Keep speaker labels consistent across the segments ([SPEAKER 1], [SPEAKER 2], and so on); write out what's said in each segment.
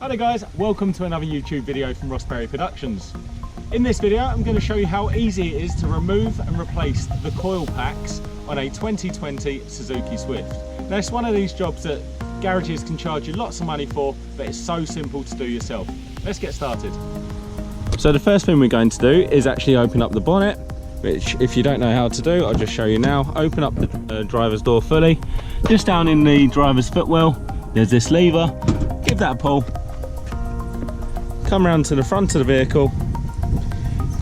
[SPEAKER 1] Hello guys, welcome to another YouTube video from Ross Perry Productions. In this video I'm going to show you how easy it is to remove and replace the coil packs on a 2020 Suzuki Swift. Now it's one of these jobs that garages can charge you lots of money for, but it's so simple to do yourself. Let's get started. So the first thing we're going to do is actually open up the bonnet, which if you don't know how to do, I'll just show you now. Open up the driver's door fully. Just down in the driver's footwell, there's this lever. Give that a pull. Come around to the front of the vehicle.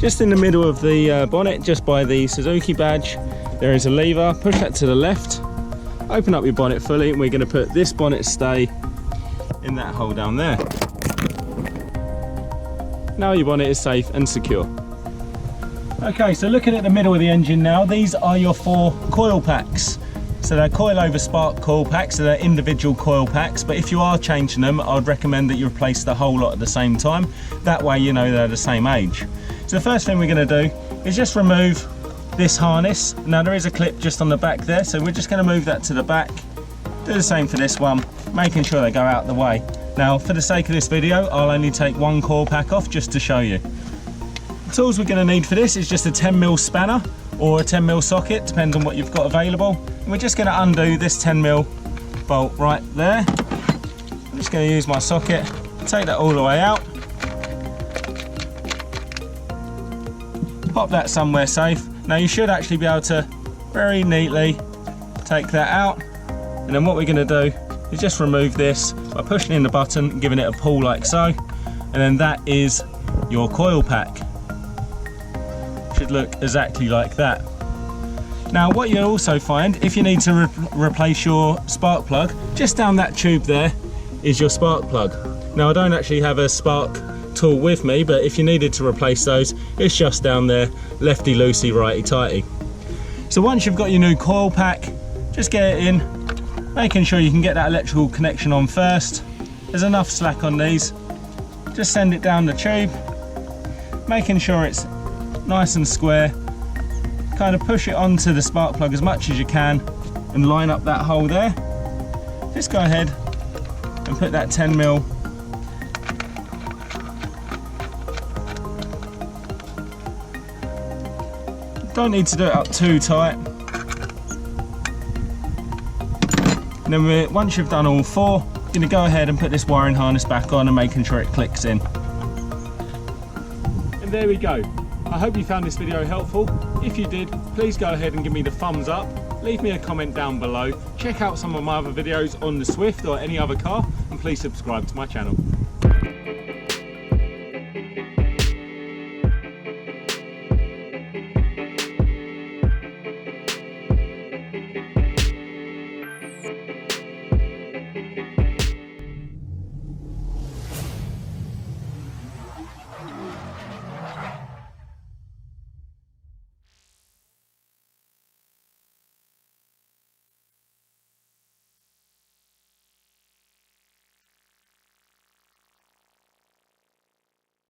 [SPEAKER 1] Just in the middle of the bonnet, just by the Suzuki badge, there is a lever. Push that to the left. Open up your bonnet fully, and we're going to put this bonnet stay in that hole down there. Now your bonnet is safe and secure. Okay, so looking at the middle of the engine now, these are your 4 coil packs. So they're coil-over spark coil packs, so they're individual coil packs, but if you are changing them, I'd recommend that you replace the whole lot at the same time. That way you know they're the same age. So the first thing we're going to do is just remove this harness. Now there is a clip just on the back there, so we're just going to move that to the back. Do the same for this one, making sure they go out the way. Now for the sake of this video, I'll only take 1 coil pack off just to show you. The tools we're going to need for this is just a 10mm spanner or a 10mm socket, depends on what you've got available. And we're just going to undo this 10mm bolt right there. I'm just going to use my socket, take that all the way out. Pop that somewhere safe. Now you should actually be able to very neatly take that out. And then what we're going to do is just remove this by pushing in the button and giving it a pull like so. And then that is your coil pack. Should look exactly like that. Now what you'll also find, if you need to replace your spark plug, just down that tube there is your spark plug. Now I don't actually have a spark tool with me, but if you needed to replace those, it's just down there, lefty loosey, righty tighty. So once you've got your new coil pack, just get it in, making sure you can get that electrical connection on first. There's enough slack on these. Just send it down the tube, making sure it's nice and square. Kind of push it onto the spark plug as much as you can and line up that hole there. Just go ahead and put that 10mm don't need to do it up too tight. And then once you've done all 4, you're going to go ahead and put this wiring harness back on and making sure it clicks in. And there we go. I hope you found this video helpful. If you did, please go ahead and give me the thumbs up. Leave me a comment down below. Check out some of my other videos on the Swift or any other car, and please subscribe to my channel.